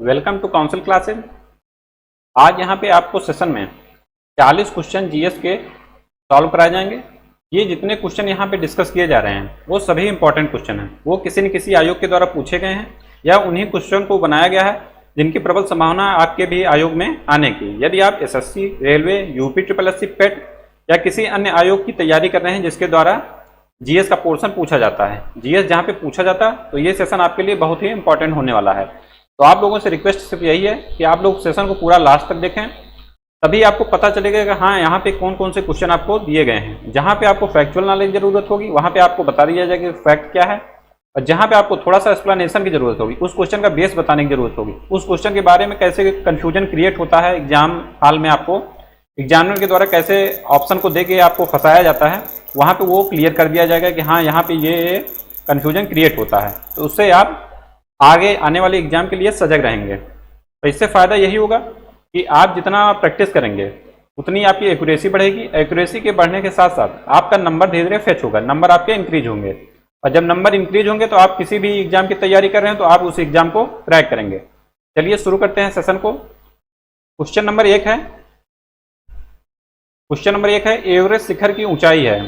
Welcome to counsel classes. आज यहाँ पे आपको सेशन में 40 क्वेश्चन जीएस के सॉल्व कराए जाएंगे। ये जितने क्वेश्चन यहाँ पे डिस्कस किए जा रहे हैं वो सभी इंपॉर्टेंट क्वेश्चन हैं। वो किसी न किसी आयोग के द्वारा पूछे गए हैं या उन्हीं क्वेश्चन को बनाया गया है जिनकी प्रबल संभावना आपके भी आयोग में आने की। यदि आप एसएससी, रेलवे, यूपी SSC, पेट या किसी अन्य आयोग की तैयारी कर रहे हैं जिसके द्वारा जीएस का पोर्शन पूछा जाता है, जीएस जहाँ पे पूछा जाता है, तो ये सेशन आपके लिए बहुत ही इंपॉर्टेंट होने वाला है। तो आप लोगों से रिक्वेस्ट सिर्फ यही है कि आप लोग सेशन को पूरा लास्ट तक देखें, तभी आपको पता चलेगा कि हाँ यहाँ पे कौन कौन से क्वेश्चन आपको दिए गए हैं। जहाँ पे आपको फैक्चुअल नॉलेज की जरूरत होगी वहाँ पे आपको बता दिया जाएगा कि फैक्ट क्या है, और जहाँ पे आपको थोड़ा सा एक्सप्लेनेशन की जरूरत होगी, उस क्वेश्चन का बेस बताने की जरूरत होगी, उस क्वेश्चन के बारे में कैसे कन्फ्यूजन क्रिएट होता है एग्जाम हाल में, आपको एग्जामिनर के द्वारा कैसे ऑप्शन को देके आपको फंसाया जाता है, वहाँ पे वो क्लियर कर दिया जाएगा कि हाँ यहाँ पे ये कन्फ्यूजन क्रिएट होता है। तो उससे आप आगे आने वाले एग्जाम के लिए सजग रहेंगे। तो इससे फ़ायदा यही होगा कि आप जितना प्रैक्टिस करेंगे उतनी आपकी एक्यूरेसी बढ़ेगी। एक्यूरेसी के बढ़ने के साथ साथ आपका नंबर धीरे धीरे फेच होगा, नंबर आपके इंक्रीज होंगे, और जब नंबर इंक्रीज होंगे तो आप किसी भी एग्जाम की तैयारी कर रहे हैं तो आप उस एग्जाम को क्रैक करेंगे। चलिए शुरू करते हैं सेशन को। क्वेश्चन नंबर 1 है, एवरेस्ट शिखर की ऊंचाई है।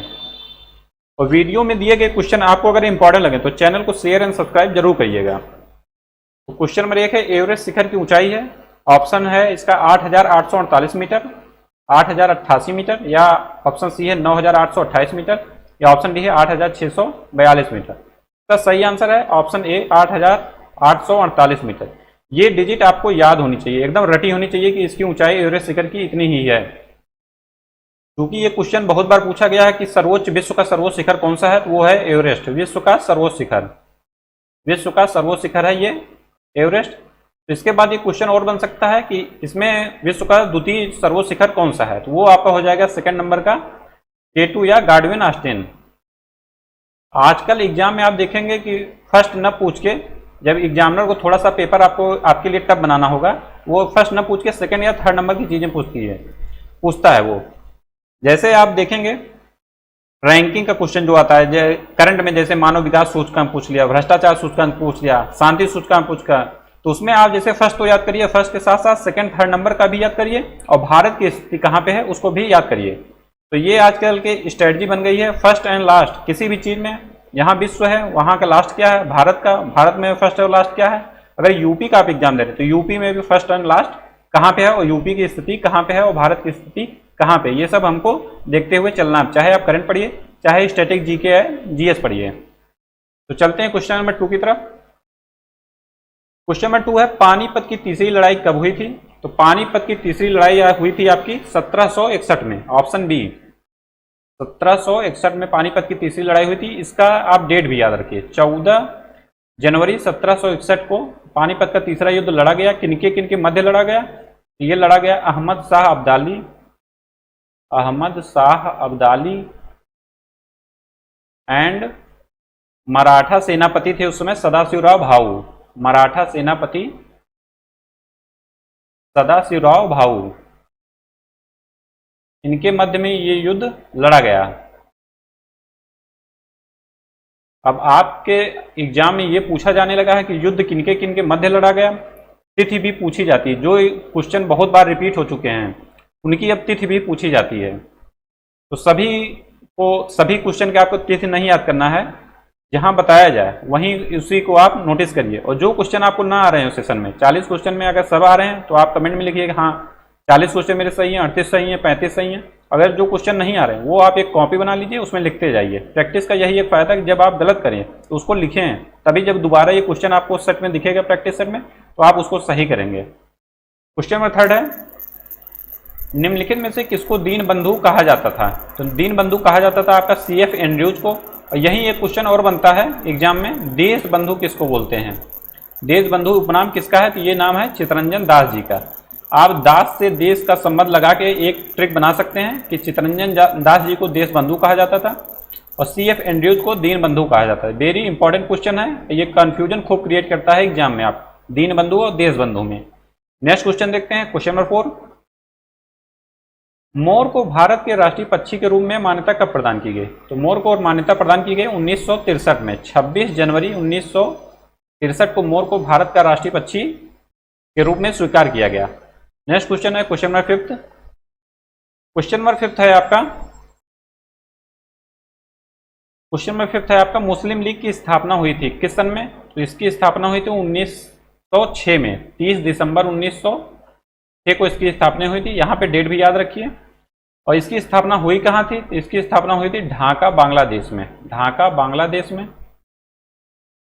और वीडियो में दिए गए क्वेश्चन आपको अगर इंपॉर्टेंट लगे तो चैनल को शेयर एंड सब्सक्राइब जरूर करिएगा। तो क्वेश्चन नंबर 1 है, एवरेस्ट शिखर की ऊंचाई है। ऑप्शन है इसका 8,848 मीटर, 8,088 मीटर, या ऑप्शन सी है 9,828 मीटर, या ऑप्शन डी है 8,642 मीटर। इसका सही आंसर है ऑप्शन ए 8,848 मीटर। ये डिजिट आपको याद होनी चाहिए, एकदम रटी होनी चाहिए कि इसकी ऊंचाई एवरेस्ट शिखर की इतनी ही है, क्योंकि ये क्वेश्चन बहुत बार पूछा गया है कि सर्वोच्च विश्व का सर्वोच्च शिखर कौन सा है, तो वो है एवरेस्ट। विश्व का सर्वोच्च शिखर है ये एवरेस्ट। तो इसके बाद ये क्वेश्चन और बन सकता है कि इसमें विश्व का द्वितीय सर्वोच्च शिखर कौन सा है, तो वो आपका हो जाएगा सेकंड नंबर का K2 या गार्डविन ऑस्टिन। आजकल एग्जाम में आप देखेंगे कि फर्स्ट न पूछ के, जब एग्जामिनर को थोड़ा सा पेपर आपको आपके लिए टफ बनाना होगा, वो फर्स्ट न पूछ के सेकंड या थर्ड नंबर की चीजें पूछता है वो। जैसे आप देखेंगे रैंकिंग का क्वेश्चन जो आता है करंट में, जैसे मानव विकास सूचकांक पूछ लिया, भ्रष्टाचार सूचकांक पूछ लिया, शांति सूचकांक पूछ लिया, तो उसमें आप जैसे फर्स्ट तो याद करिए, फर्स्ट के साथ साथ सेकंड थर्ड नंबर का भी याद करिए, और भारत की स्थिति कहाँ पे है उसको भी याद करिए। तो ये आजकल की स्ट्रेटजी बन गई है, फर्स्ट एंड लास्ट किसी भी चीज में। यहाँ विश्व है, वहाँ का लास्ट क्या है, भारत में फर्स्ट और लास्ट क्या है। अगर यूपी का आप एग्जाम दे रहे हैं तो यूपी में भी फर्स्ट एंड लास्ट कहाँ पे है, और यूपी की स्थिति कहाँ पे है, और भारत की स्थिति कहाँ पे, ये सब हमको देखते हुए चलना है, चाहे आप करंट पढ़िए चाहे स्टैटिक जीके है जीएस पढ़िए। तो चलते हैं क्वेश्चन नंबर 2 की तरफ। क्वेश्चन नंबर 2 है, पानीपत की तीसरी लड़ाई कब हुई थी। तो पानीपत की तीसरी लड़ाई हुई थी आपकी 1761 में, ऑप्शन बी 1761 में पानीपत की तीसरी लड़ाई हुई थी। इसका आप डेट भी याद रखिए, 14 जनवरी 1761 को पानीपत का तीसरा युद्ध लड़ा गया। किनके मध्य लड़ा गया, ये लड़ा गया अहमद शाह अब्दाली एंड मराठा सेनापति थे उस समय सदाशिवराव भाऊ। मराठा सेनापति सदाशिवराव भाऊ, इनके मध्य में ये युद्ध लड़ा गया। अब आपके एग्जाम में ये पूछा जाने लगा है कि युद्ध किनके मध्य लड़ा गया। तिथि भी पूछी जाती है, जो क्वेश्चन बहुत बार रिपीट हो चुके हैं उनकी अब तिथि भी पूछी जाती है। तो सभी क्वेश्चन के आपको तिथि नहीं याद करना है, जहां बताया जाए वहीं उसी को आप नोटिस करिए। और जो क्वेश्चन आपको ना आ रहे हैं सेशन में, 40 क्वेश्चन में अगर सब आ रहे हैं तो आप कमेंट में लिखिए हाँ 40 क्वेश्चन मेरे सही हैं, 38 सही हैं, 35 सही हैं। अगर जो क्वेश्चन नहीं आ रहे हैं वो आप एक कॉपी बना लीजिए, उसमें लिखते जाइए। प्रैक्टिस का यही एक फायदा है कि जब आप गलत करें तो उसको लिखें, तभी जब दोबारा ये क्वेश्चन आपको सेट में दिखेगा प्रैक्टिस सेट में तो आप उसको सही करेंगे। क्वेश्चन नंबर 3 है, निम्नलिखित में से किसको दीनबंधु कहा जाता था। तो दीनबंधु कहा जाता था आपका CF एंड्रयूज को। और यही एक क्वेश्चन और बनता है एग्जाम में, देश बंधु किसको बोलते हैं। देश बंधु उपनाम किसका है, तो ये नाम है चित्तरंजन दास जी का। आप दास से देश का संबंध लगा के एक ट्रिक बना सकते हैं कि चित्तरंजन दास जी को देश बंधु कहा जाता था और CF एंड्रयूज को दीन बंधु कहा जाता है। वेरी इंपॉर्टेंट क्वेश्चन है, ये कंफ्यूजन खूब क्रिएट करता है एग्जाम में, आप दीन बंधु और देश बंधु में। नेक्स्ट क्वेश्चन देखते हैं, क्वेश्चन नंबर 4, मोर को भारत के राष्ट्रीय पक्षी के रूप में मान्यता कब प्रदान की गई। तो मोर को मान्यता प्रदान की गई 1963 में, 26 जनवरी 1963 को मोर को भारत का राष्ट्रीय पक्षी के रूप में स्वीकार किया गया। नेक्स्ट क्वेश्चन है क्वेश्चन नंबर 5। क्वेश्चन नंबर 5 है आपका, क्वेश्चन नंबर 5 है आपका, मुस्लिम लीग की स्थापना हुई थी किस सन में? तो इसकी स्थापना हुई थी 1906 में, 30 दिसंबर 1906 को इसकी स्थापना हुई थी। यहाँ पे डेट भी याद रखिए। और इसकी स्थापना हुई कहाँ थी? इसकी स्थापना हुई थी ढाका बांग्लादेश में, ढाका बांग्लादेश में।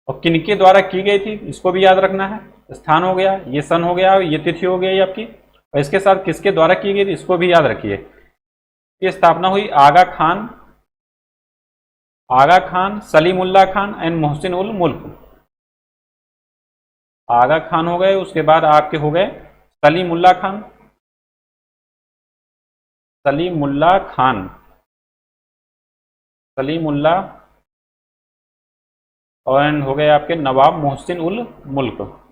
और किनके द्वारा की गई थी इसको भी याद रखना है। स्थान हो गया, ये सन हो गया, ये तिथि हो गई आपकी, और इसके साथ किसके द्वारा की गई थी इसको भी याद रखिए। ये स्थापना हुई आगा खान, सलीमुल्लाह खान एंड मोहसिन उल मुल्क। आगा खान हो गए, उसके बाद आपके हो गए सलीमुल्लाह खान, और हो गए आपके नवाब मोहसिन उल मुल्क।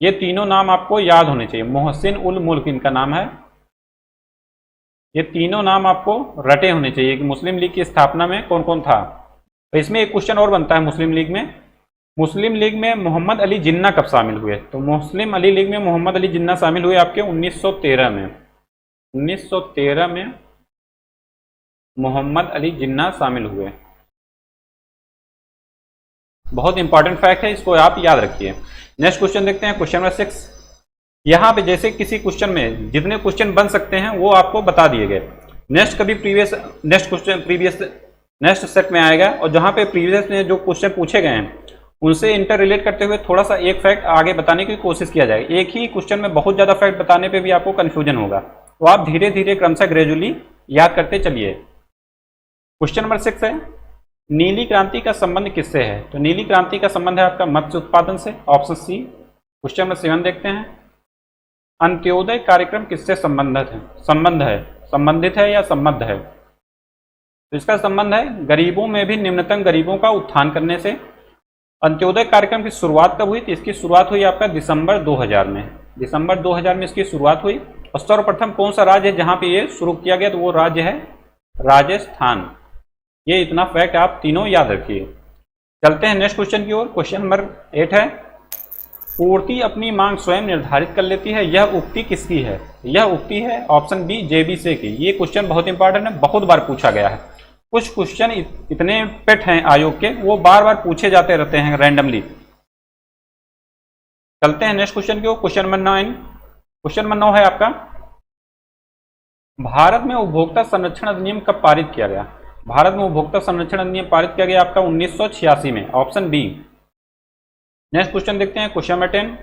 ये तीनों नाम आपको याद होने चाहिए। मोहसिन उल मुल्क इनका नाम है। ये तीनों नाम आपको रटे होने चाहिए कि मुस्लिम लीग की स्थापना में कौन कौन था। तो इसमें एक क्वेश्चन और बनता है, मुस्लिम लीग में मोहम्मद अली जिन्ना कब शामिल हुए? तो मुस्लिम अली लीग में मोहम्मद अली जिन्ना शामिल हुए आपके 1913 में। 1913 में मोहम्मद अली जिन्ना शामिल हुए। बहुत इंपॉर्टेंट फैक्ट है, इसको आप याद रखिए। नेक्स्ट क्वेश्चन देखते हैं, क्वेश्चन नंबर 6। यहाँ पे जैसे किसी क्वेश्चन में जितने क्वेश्चन बन सकते हैं वो आपको बता दिए गए। नेक्स्ट सेट में आएगा, और जहाँ पे प्रीवियस में जो क्वेश्चन पूछे गए हैं उनसे इंटर रिलेट करते हुए थोड़ा सा एक फैक्ट आगे बताने की कोशिश किया जाएगा। एक ही क्वेश्चन में बहुत ज़्यादा फैक्ट बताने पे भी आपको कन्फ्यूजन होगा, तो आप धीरे धीरे क्रमशः ग्रेजुअली याद करते चलिए। क्वेश्चन नंबर 6 है, नीली क्रांति का संबंध किससे है? तो नीली क्रांति का संबंध है आपका मत्स्य उत्पादन से, ऑप्शन सी। क्वेश्चन नंबर 7 देखते हैं, अंत्योदय कार्यक्रम किससे संबंधित है या संबद्ध है? तो इसका संबंध है गरीबों में भी निम्नतम गरीबों का उत्थान करने से। अंत्योदय कार्यक्रम की शुरुआत कब हुई थी? इसकी शुरुआत हुई आपका दिसंबर 2000 में। दिसंबर 2000 में इसकी शुरुआत हुई। और सर्वप्रथम कौन सा राज्य है जहां पे ये शुरू किया गया? तो वो राज्य है राजस्थान। ये इतना फैक्ट आप तीनों याद रखिए। चलते हैं नेक्स्ट क्वेश्चन की ओर। क्वेश्चन नंबर 8 है, पूर्ति अपनी मांग स्वयं निर्धारित कर लेती है, यह उक्ति किसकी है? यह उक्ति है ऑप्शन बी जेबीसे की। ये क्वेश्चन बहुत इंपॉर्टेंट है, बहुत बार पूछा गया है। कुछ क्वेश्चन इतने पेट हैं आयोग के, वो बार बार पूछे जाते रहते हैं रैंडमली। चलते हैं नेक्स्ट क्वेश्चन की ओर। Question number 9। क्वेश्चन नंबर 9 है आपका, भारत में उपभोक्ता संरक्षण अधिनियम कब पारित किया गया? भारत में उपभोक्ता संरक्षण अधिनियम पारित किया गया आपका 1986 में, ऑप्शन बी। नेक्स्ट क्वेश्चन देखते हैं, क्वेश्चन नंबर 10,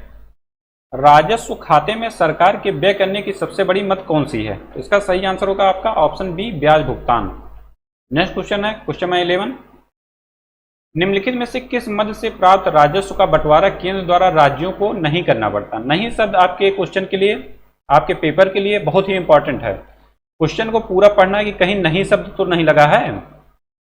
राजस्व खाते में सरकार के व्यय करने की सबसे बड़ी मद कौन सी है? तो इसका सही आंसर होगा आपका ऑप्शन बी, ब्याज भुगतान। नेक्स्ट क्वेश्चन है क्वेश्चन नंबर 11, निम्नलिखित में से किस मद से प्राप्त राजस्व का बंटवारा केंद्र द्वारा राज्यों को नहीं करना पड़ता? नहीं शब्द आपके क्वेश्चन के लिए, आपके पेपर के लिए बहुत ही इंपॉर्टेंट है। क्वेश्चन को पूरा पढ़ना है कि कहीं नहीं शब्द तो नहीं लगा है,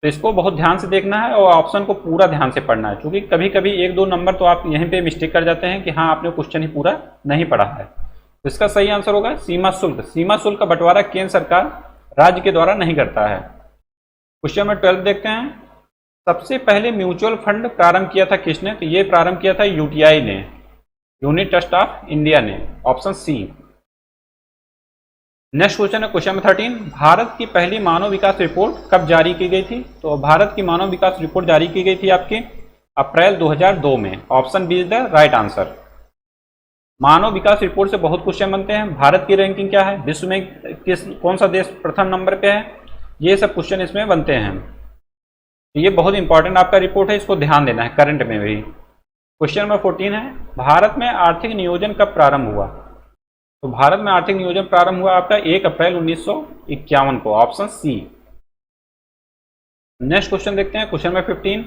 तो इसको बहुत ध्यान से देखना है और ऑप्शन को पूरा ध्यान से पढ़ना है, क्योंकि कभी कभी 1-2 नंबर तो आप यहीं पे मिस्टेक कर जाते हैं कि हाँ आपने क्वेश्चन ही पूरा नहीं पढ़ा है। तो इसका सही आंसर होगा सीमा शुल्क। सीमा शुल्क का बंटवारा केंद्र सरकार राज्य के द्वारा नहीं करता है। क्वेश्चन नंबर 12 देखते हैं, सबसे पहले म्यूचुअल फंड प्रारंभ किया था किसने? तो ये प्रारंभ किया था यूटीआई ने, यूनिट ट्रस्ट ऑफ इंडिया ने, ऑप्शन सी। नेक्स्ट क्वेश्चन है क्वेश्चन नंबर 13, भारत की पहली मानव विकास रिपोर्ट कब जारी की गई थी? तो भारत की मानव विकास रिपोर्ट जारी की गई थी आपकी अप्रैल 2002 में, option B is the right answer. मानव विकास रिपोर्ट से बहुत क्वेश्चन बनते हैं। भारत की रैंकिंग क्या है, विश्व में कौन सा देश प्रथम नंबर पे है, ये सब क्वेश्चन इसमें बनते हैं। ये बहुत इंपॉर्टेंट आपका रिपोर्ट है, इसको ध्यान देना है करंट में भी। क्वेश्चन नंबर 14 है, भारत में आर्थिक नियोजन कब प्रारंभ हुआ? तो भारत में आर्थिक नियोजन प्रारंभ हुआ आपका 1 अप्रैल 1951 को, ऑप्शन सी। नेक्स्ट क्वेश्चन देखते हैं क्वेश्चन नंबर 15,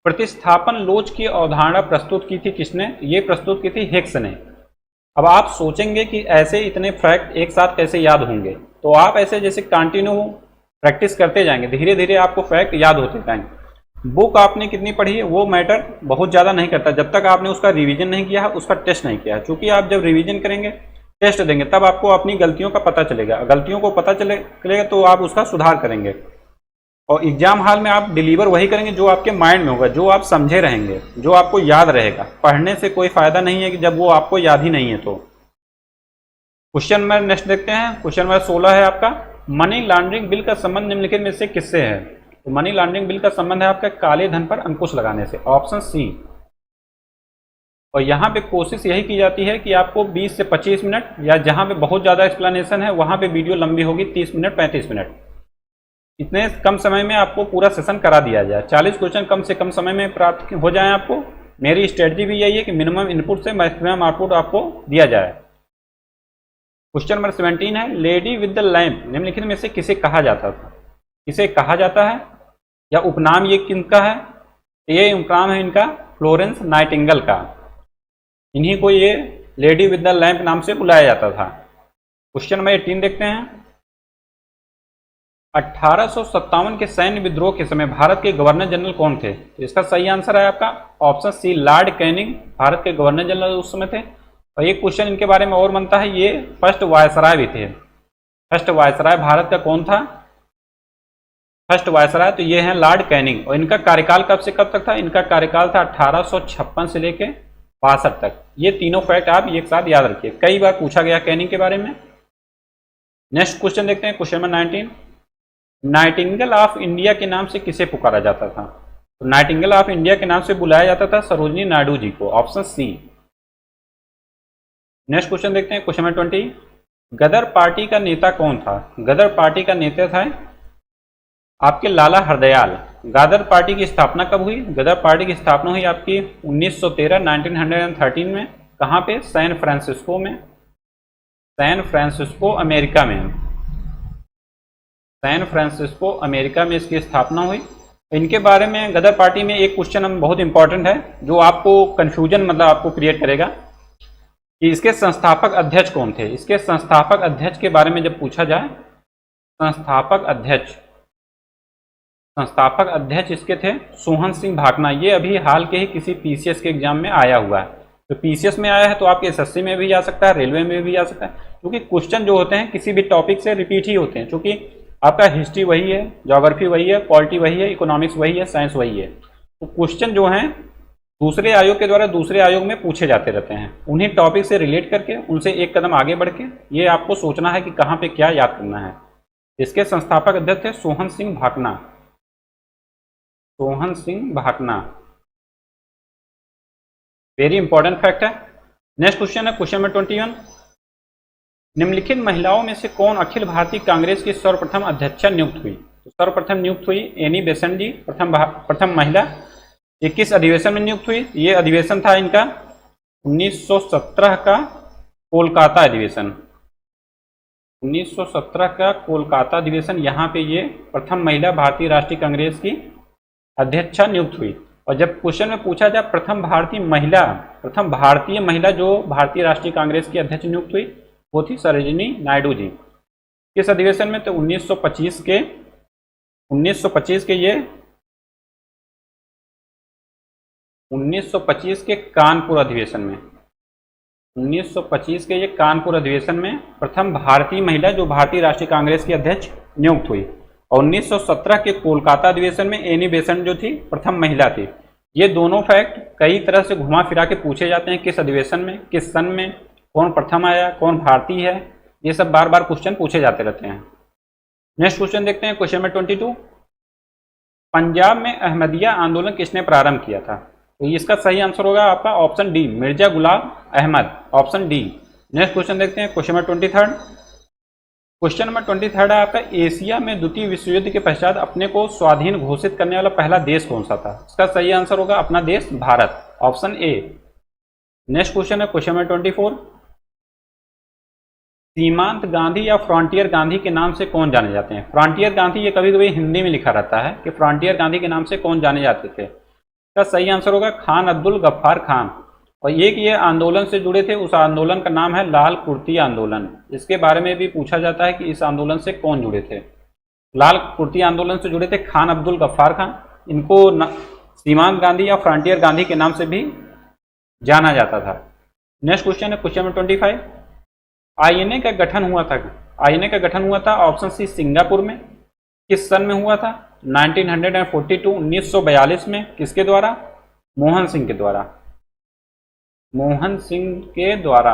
प्रतिस्थापन लोच की अवधारणा प्रस्तुत की थी किसने? ये प्रस्तुत की थी हिग्स ने। अब आप सोचेंगे कि ऐसे इतने फैक्ट एक साथ कैसे याद होंगे, तो आप ऐसे जैसे कंटिन्यू प्रैक्टिस करते जाएंगे, धीरे धीरे आपको फैक्ट याद होते जाएंगे। बुक आपने कितनी पढ़ी है वो मैटर बहुत ज़्यादा नहीं करता, जब तक आपने उसका रिवीजन नहीं किया है, उसका टेस्ट नहीं किया है। क्योंकि आप जब रिवीजन करेंगे, टेस्ट देंगे, तब आपको अपनी गलतियों का पता चलेगा। गलतियों को पता चलेगा तो आप उसका सुधार करेंगे। और एग्जाम हॉल में आप डिलीवर वही करेंगे जो आपके माइंड में होगा, जो आप समझे रहेंगे, जो आपको याद रहेगा। पढ़ने से कोई फायदा नहीं है कि जब वो आपको याद ही नहीं है तो। क्वेश्चन नंबर नेक्स्ट देखते हैं। क्वेश्चन नंबर 16 है आपका, मनी लॉन्ड्रिंग बिल का संबंध निम्नलिखित में से किससे है? तो मनी लॉन्ड्रिंग बिल का संबंध है आपका काले धन पर अंकुश लगाने से, ऑप्शन सी। और यहाँ पे कोशिश यही की जाती है कि आपको 20 से 25 मिनट, या जहाँ पे बहुत ज़्यादा एक्सप्लेनेशन है वहाँ पे वीडियो लंबी होगी 30 मिनट 35 मिनट, इतने कम समय में आपको पूरा सेशन करा दिया जाए। 40 क्वेश्चन कम से कम समय में प्राप्त हो जाए आपको। मेरी स्ट्रेटजी भी यही है कि मिनिमम इनपुट से मैक्सिमम आउटपुट आपको दिया जाए। क्वेश्चन नंबर 17 है, लेडी विद द लैम्प निम्नलिखित में से किसे कहा जाता था? किसे कहा जाता है, या उपनाम ये किनका है? ये उपनाम है इनका फ्लोरेंस नाइटिंगेल का। इन्हीं को ये लेडी विद द लैम्प नाम से बुलाया जाता था। क्वेश्चन नंबर 18 देखते हैं, 1857 के सैन्य विद्रोह के समय भारत के गवर्नर जनरल कौन थे? तो इसका सही आंसर है आपका option C, Lord Canning Bharat के गवर्नर जनरल उस समय थे। और एक क्वेश्चन इनके बारे में और बनता है, ये फर्स्ट वायसराय भी थे। फर्स्ट वायसराय भारत का कौन था? फर्स्ट वायसराय तो ये हैं लॉर्ड कैनिंग। और इनका कार्यकाल कब से कब तक था? इनका कार्यकाल था 1856 से लेके 62 तक। ये तीनों फैक्ट आप एक साथ याद रखिए, कई बार पूछा गया कैनिंग के बारे में। नेक्स्ट क्वेश्चन देखते हैं, question number 19, Nightingale of India के नाम से किसे पुकारा जाता था? तो नाइटिंगेल ऑफ इंडिया के नाम से बुलाया जाता था सरोजिनी नायडू जी को, ऑप्शन सी। नेक्स्ट क्वेश्चन देखते हैं, क्वेश्चन नंबर 20, गदर पार्टी का नेता कौन था? गदर पार्टी का नेता था आपके लाला हरदयाल। गदर पार्टी की स्थापना कब हुई? गदर पार्टी की स्थापना हुई आपकी 1913 में। कहाँ पे? सैन फ्रांसिस्को में। सैन फ्रांसिस्को अमेरिका में। सैन फ्रांसिस्को अमेरिका में इसकी स्थापना हुई। इनके बारे में गदर पार्टी में एक क्वेश्चन हम बहुत इंपॉर्टेंट है, जो आपको कंफ्यूजन मतलब आपको क्रिएट करेगा कि इसके संस्थापक अध्यक्ष कौन थे। इसके संस्थापक अध्यक्ष के बारे में जब पूछा जाए, संस्थापक अध्यक्ष इसके थे सोहन सिंह भाकना। ये अभी हाल के ही किसी पीसीएस के एग्जाम में आया हुआ है। तो पीसीएस में आया है तो आपके एसएससी में भी आ सकता है, रेलवे में भी आ सकता है, क्योंकि क्वेश्चन जो होते हैं किसी भी टॉपिक से रिपीट ही होते हैं। क्योंकि आपका हिस्ट्री वही है, ज्योग्राफी वही है, पॉलिटी वही है, इकोनॉमिक्स वही है, साइंस वही है। तो क्वेश्चन जो हैं दूसरे आयोग के द्वारा दूसरे आयोग में पूछे जाते रहते हैं, उन्हीं टॉपिक से रिलेट करके उनसे एक कदम आगे बढ़ के ये आपको सोचना है कि कहाँ पे क्या याद करना है। इसके संस्थापक अध्यक्ष थे Sohan Singh Bhakna. Sohan Singh Bhakna, very important fact है। नेक्स्ट क्वेश्चन है क्वेश्चन नंबर 21, निम्नलिखित महिलाओं में से कौन अखिल भारतीय कांग्रेस की सर्वप्रथम अध्यक्षा नियुक्त हुई? तो सर्वप्रथम नियुक्त हुई एनी बेसेंट जी, प्रथम महिला। ये किस अधिवेशन में नियुक्त हुई? ये अधिवेशन था इनका 1917 का कोलकाता अधिवेशन। 1917 का कोलकाता अधिवेशन, यहाँ पे ये प्रथम महिला भारतीय राष्ट्रीय कांग्रेस की अध्यक्षा नियुक्त हुई। और जब क्वेश्चन में पूछा जाए प्रथम भारतीय महिला जो भारतीय राष्ट्रीय कांग्रेस की अध्यक्ष नियुक्त हुई, वो थी सरोजिनी नायडू जी। किस अधिवेशन में? तो 1925 के ये 1925 के कानपुर अधिवेशन में, 1925 के ये कानपुर अधिवेशन में प्रथम भारतीय महिला जो भारतीय राष्ट्रीय कांग्रेस की अध्यक्ष नियुक्त हुई। और 1917 के कोलकाता अधिवेशन में एनी बेसेंट जो थी प्रथम महिला थी। ये दोनों फैक्ट कई तरह से घुमा फिरा के पूछे जाते हैं, किस अधिवेशन में, किस सन में, कौन प्रथम आया, कौन भारतीय है, ये सब बार बार क्वेश्चन पूछे जाते रहते हैं। नेक्स्ट क्वेश्चन देखते हैं क्वेश्चन नंबर 22, पंजाब में अहमदिया आंदोलन किसने प्रारंभ किया था? तो इसका सही आंसर होगा आपका option D, Mirza Ghulam Ahmad, option D. Next question देखते हैं क्वेश्चन नंबर 23। क्वेश्चन नंबर 23 है आपका, एशिया में द्वितीय विश्व युद्ध के पश्चात अपने को स्वाधीन घोषित करने वाला पहला देश कौन सा था? इसका सही आंसर होगा अपना देश Bharat, option A. Next question है क्वेश्चन नंबर 24, सीमांत गांधी या फ्रंटियर गांधी के नाम से कौन जाने जाते हैं? फ्रंटियर गांधी, ये कभी कभी हिंदी में लिखा रहता है कि फ्रंटियर गांधी के नाम से कौन जाने जाते थे। इसका सही आंसर होगा खान अब्दुल गफ्फार खान। और एक ये आंदोलन से जुड़े थे, उस आंदोलन का नाम है लाल कुर्ती आंदोलन। इसके बारे में भी पूछा जाता है कि इस आंदोलन से कौन जुड़े थे। लाल कुर्ती आंदोलन से जुड़े थे खान अब्दुल गफ्फार खान। इनको सीमांत गांधी या फ्रंटियर गांधी के नाम से भी जाना जाता था। नेक्स्ट क्वेश्चन है क्वेश्चन नंबर 25, आईएनए का गठन हुआ था? आईएनए का गठन हुआ था ऑप्शन सी सिंगापुर में। किस सन में हुआ था? 1942 1942 में किसके द्वारा? मोहन सिंह के द्वारा। मोहन सिंह के द्वारा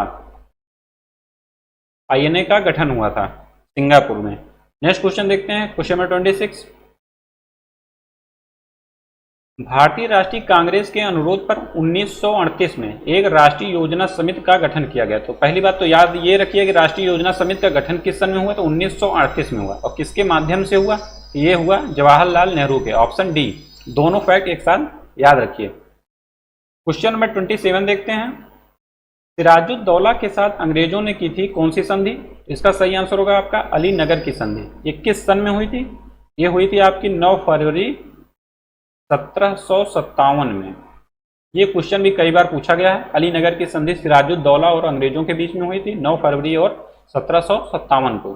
आईएनए का गठन हुआ था सिंगापुर में। नेक्स्ट क्वेश्चन देखते हैं, क्वेश्चन नंबर 26। भारतीय राष्ट्रीय कांग्रेस के अनुरोध पर 1938 में एक राष्ट्रीय योजना समिति का गठन किया गया। तो पहली बात तो याद ये रखिए कि राष्ट्रीय योजना समिति का गठन किस सन में हुआ? तो 1938 में हुआ। और किसके माध्यम से हुआ? ये हुआ जवाहरलाल नेहरू के, ऑप्शन डी। दोनों फैक्ट एक साथ याद रखिए। क्वेश्चन नंबर 27 देखते हैं, सिराजुद्दौला के साथ अंग्रेजों ने की थी कौन सी संधि? इसका सही आंसर होगा आपका अलीनगर की संधि। ये किस सन में हुई थी? ये हुई थी आपकी 9 फरवरी 1757 में। ये क्वेश्चन भी कई बार पूछा गया है। अलीनगर की संधि सिराजुद्दौला और अंग्रेजों के बीच में हुई थी 9 फरवरी और 1757 को।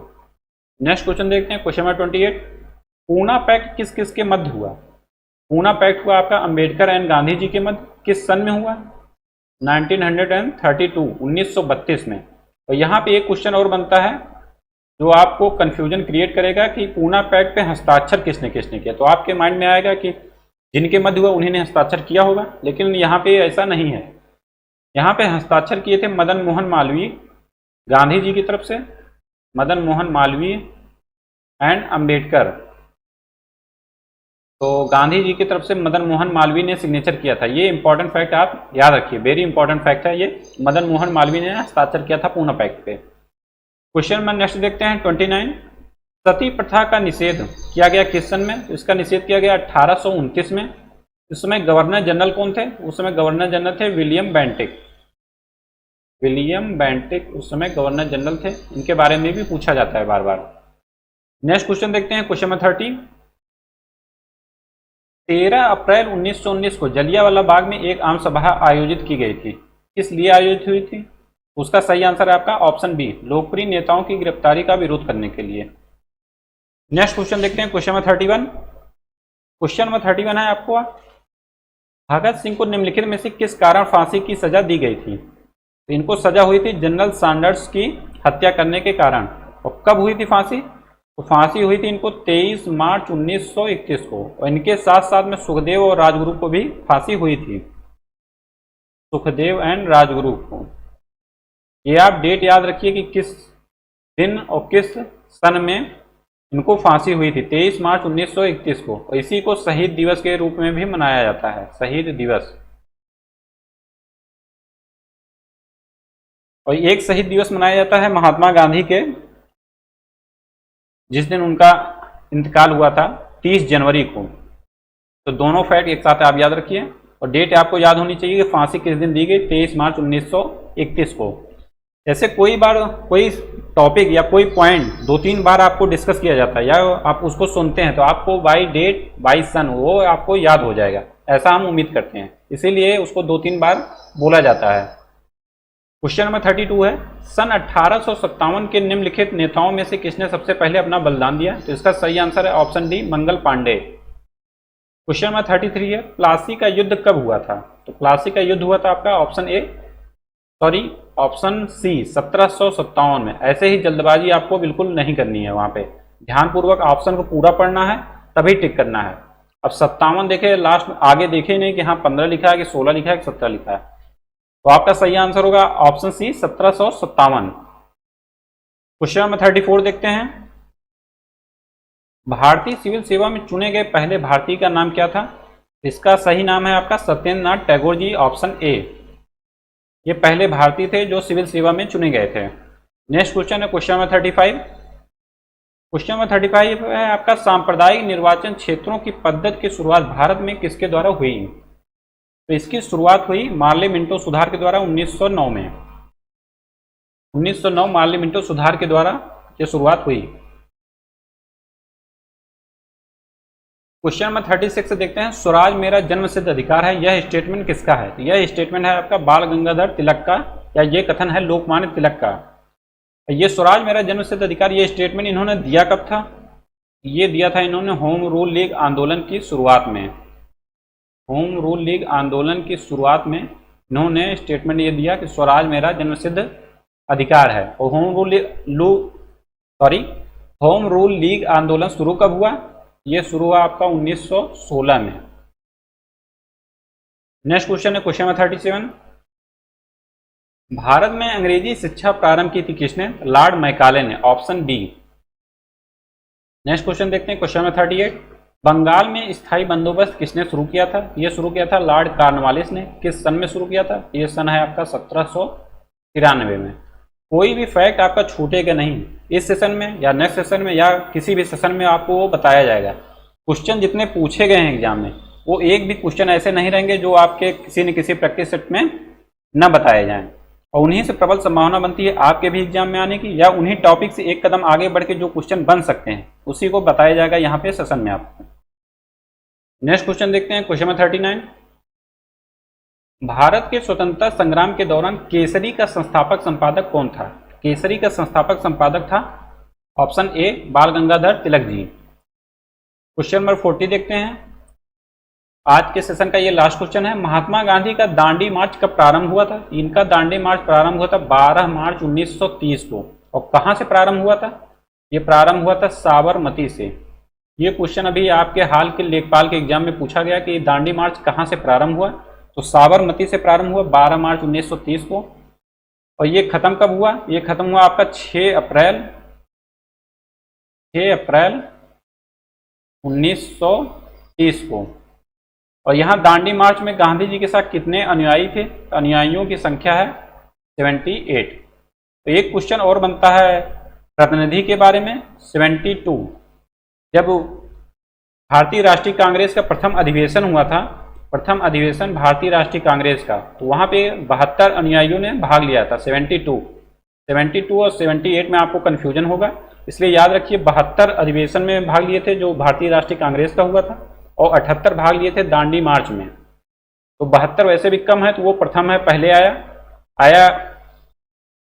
नेक्स्ट क्वेश्चन देखते हैं, क्वेश्चन नंबर 28। पूना पैक्ट किस किस के मध्य हुआ? पूना पैक्ट हुआ आपका अंबेडकर एंड गांधी जी के मध्य। किस सन में हुआ? 1932 1932 में। और यहाँ पे एक क्वेश्चन और बनता है जो आपको कंफ्यूजन क्रिएट करेगा कि पूना पैक्ट पे हस्ताक्षर किसने किसने किया। तो आपके माइंड में आएगा कि जिनके मध्य हुआ उन्हीं ने हस्ताक्षर किया होगा, लेकिन यहाँ पे ऐसा नहीं है। यहाँ पे हस्ताक्षर किए थे मदन मोहन मालवीय गांधी जी की तरफ से, मदन मोहन मालवीय एंड अंबेडकर। तो गांधी जी की तरफ से मदन मोहन मालवीय ने सिग्नेचर किया था। ये इंपॉर्टेंट फैक्ट आप याद रखिए, वेरी इंपॉर्टेंट फैक्ट है ये। मदन मोहन मालवीय ने हस्ताक्षर किया था पूना पैक्ट पे। क्वेश्चन नंबर नेक्स्ट देखते हैं 29। सती प्रथा का निषेध किया गया किस सन में? इसका निषेध किया गया 1829 में। उस समय गवर्नर जनरल कौन थे? उस समय गवर्नर जनरल थे विलियम बेंटिक। विलियम बेंटिक उस समय गवर्नर जनरल थे। इनके बारे में भी पूछा जाता है बार बार। नेक्स्ट क्वेश्चन देखते हैं, क्वेश्चन नंबर 30। 13 अप्रैल 1919 को जलियांवाला बाग में एक आम सभा आयोजित की गई थी। किस लिए आयोजित हुई थी? उसका सही आंसर है आपका ऑप्शन बी, लोकप्रिय नेताओं की गिरफ्तारी का विरोध करने के लिए। नेक्स्ट क्वेश्चन देखते हैं, क्वेश्चन नंबर 31। क्वेश्चन नंबर 31 है आपको, भगत सिंह को निम्नलिखित में से किस कारण फांसी की सजा दी गई थी? तो इनको सजा हुई थी जनरल सैंडर्स की हत्या करने के कारण। और कब हुई थी फांसी? तो फांसी हुई थी इनको 23 मार्च 1931 को। और इनके साथ साथ में सुखदेव और राजगुरु को भी फांसी हुई थी, सुखदेव एंड राजगुरु को। ये आप डेट याद रखिए कि किस दिन और किस सन में इनको फांसी हुई थी, 23 मार्च 1931 को। और इसी को शहीद दिवस के रूप में भी मनाया जाता है, शहीद दिवस। और एक शहीद दिवस मनाया जाता है महात्मा गांधी के, जिस दिन उनका इंतकाल हुआ था 30 जनवरी को। तो दोनों फैक्ट एक साथ आप याद रखिए। और डेट आपको याद होनी चाहिए कि फांसी किस दिन दी गई, 23 मार्च 1931 को। जैसे कोई बार कोई टॉपिक या कोई पॉइंट 2-3 बार आपको डिस्कस किया जाता है या आप उसको सुनते हैं, तो आपको बाई डेट बाई सन वो आपको याद हो जाएगा, ऐसा हम उम्मीद करते हैं। इसीलिए उसको 2-3 बार बोला जाता है। क्वेश्चन नंबर 32 है, सन 1857 के निम्नलिखित नेताओं में से किसने सबसे पहले अपना बलिदान दिया? तो इसका सही आंसर है option D, Mangal Pandey. Question number 33 है, प्लासी का युद्ध कब हुआ था? तो प्लासी का युद्ध हुआ था आपका ऑप्शन सी 1757 में। ऐसे ही जल्दबाजी आपको बिल्कुल नहीं करनी है, वहां पे ध्यानपूर्वक ऑप्शन को पूरा पढ़ना है तभी टिक करना है। अब 57 देखे लास्ट में, आगे देखे नहीं कि हाँ 15 लिखा है कि 16 लिखा है कि 17 लिखा है। तो आपका सही आंसर होगा ऑप्शन सी 1757। क्वेश्चन नंबर 34 देखते हैं, भारतीय सिविल सेवा में चुने गए पहले भारतीय का नाम क्या था? इसका सही नाम है आपका सत्येंद्र नाथ टैगोर जी, ऑप्शन ए। ये पहले भारतीय थे जो सिविल सेवा में चुने गए थे। नेक्स्ट क्वेश्चन है क्वेश्चन नंबर 35। क्वेश्चन नंबर 35 है आपका, सांप्रदायिक निर्वाचन क्षेत्रों की पद्धति की शुरुआत भारत में किसके द्वारा हुई? तो इसकी शुरुआत हुई मार्ले मिंटो सुधार के द्वारा 1909 में। 1909 मार्ले मिंटो सुधार के द्वारा ये शुरुआत हुई। क्वेश्चन नंबर 36 देखते हैं, स्वराज मेरा जन्मसिद्ध अधिकार है, यह स्टेटमेंट किसका है? तो यह स्टेटमेंट है आपका बाल गंगाधर तिलक का, या ये कथन है लोकमान्य तिलक का। ये स्वराज मेरा जन्मसिद्ध अधिकार, ये स्टेटमेंट इन्होंने दिया कब था? ये दिया था इन्होंने होम रूल लीग आंदोलन की शुरुआत में। होम रूल लीग आंदोलन की शुरुआत में इन्होंने स्टेटमेंट ये दिया कि स्वराज मेरा जन्मसिद्ध अधिकार है। और होम रूल लीग आंदोलन शुरू कब हुआ? ये शुरू हुआ आपका 1916 में। नेक्स्ट क्वेश्चन है क्वेश्चन नंबर 37। भारत में अंग्रेजी शिक्षा प्रारंभ की थी किसने? लॉर्ड मैकाले ने, ऑप्शन बी। नेक्स्ट क्वेश्चन देखते हैं क्वेश्चन नंबर 38। बंगाल में स्थायी बंदोबस्त किसने शुरू किया था? यह शुरू किया था लॉर्ड कॉर्नवालिस ने। किस सन में शुरू किया था? यह सन है आपका 1793 में। कोई भी फैक्ट आपका छूटेगा नहीं इस सेशन में या नेक्स्ट सेशन में या किसी भी सेशन में, आपको वो बताया जाएगा। क्वेश्चन जितने पूछे गए हैं एग्जाम में, वो एक भी क्वेश्चन ऐसे नहीं रहेंगे जो आपके किसी न किसी प्रैक्टिस सेट में न बताए जाएं, और उन्हीं से प्रबल संभावना बनती है आपके भी एग्जाम में आने की, या उन्हीं टॉपिक से एक कदम आगे बढ़ के जो क्वेश्चन बन सकते हैं उसी को बताया जाएगा यहाँ पे सेशन में आपको। नेक्स्ट क्वेश्चन देखते हैं क्वेश्चन नंबर 39। भारत के स्वतंत्रता संग्राम के दौरान केसरी का संस्थापक संपादक कौन था? केसरी का संस्थापक संपादक था ऑप्शन ए बाल गंगाधर तिलक जी। क्वेश्चन नंबर 40 देखते हैं। आज के सेशन का ये लास्ट क्वेश्चन है। महात्मा गांधी का दांडी मार्च कब प्रारंभ हुआ था? इनका दांडी मार्च प्रारंभ हुआ था 12 मार्च 1930 को। और कहां से प्रारंभ हुआ था? ये प्रारंभ हुआ था साबरमती से। ये क्वेश्चन अभी आपके हाल के लेखपाल के एग्जाम में पूछा गया कि दांडी मार्च कहां से प्रारंभ हुआ, तो साबरमती से प्रारंभ हुआ 12 मार्च 1930 को। और ये खत्म कब हुआ? ये खत्म हुआ आपका 6 अप्रैल 1930 को। और यहाँ दांडी मार्च में गांधी जी के साथ कितने अनुयायी थे? अनुयायियों की संख्या है 78। तो एक क्वेश्चन और बनता है प्रतिनिधि के बारे में 72। जब भारतीय राष्ट्रीय कांग्रेस का प्रथम अधिवेशन हुआ था, प्रथम अधिवेशन भारतीय राष्ट्रीय कांग्रेस का, तो वहाँ पे 72 अनुयायियों ने भाग लिया था। 72 और 78 में आपको कन्फ्यूजन होगा, इसलिए याद रखिए 72 अधिवेशन में भाग लिए थे जो भारतीय राष्ट्रीय कांग्रेस का हुआ था, और 78 भाग लिए थे दांडी मार्च में। तो 72 वैसे भी कम है, तो वो प्रथम है, पहले आया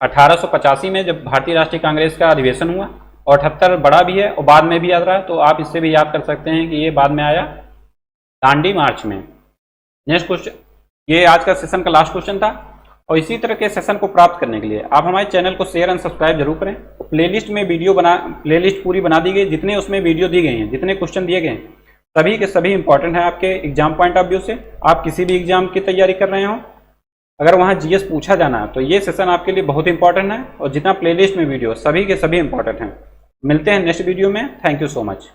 1885 में जब भारतीय राष्ट्रीय कांग्रेस का अधिवेशन हुआ, और 78 बड़ा भी है और बाद में भी याद रहा, तो आप इससे भी याद कर सकते हैं कि ये बाद में आया दांडी मार्च में। नेक्स्ट क्वेश्चन, ये आज का सेशन का लास्ट क्वेश्चन था। और इसी तरह के सेशन को प्राप्त करने के लिए आप हमारे चैनल को शेयर एंड सब्सक्राइब जरूर करें। प्लेलिस्ट में प्लेलिस्ट पूरी बना दी गई, जितने उसमें वीडियो दी गई हैं, जितने क्वेश्चन दिए गए हैं, सभी के सभी इंपॉर्टेंट है आपके एग्जाम पॉइंट ऑफ व्यू से। आप किसी भी एग्जाम की तैयारी कर रहे हो, अगर वहाँ जीएस पूछा जाना है तो ये सेशन आपके लिए बहुत इंपॉर्टेंट है, और जितना प्लेलिस्ट में वीडियो सभी के सभी इंपॉर्टेंट हैं। मिलते हैं नेक्स्ट वीडियो में। Thank you so much.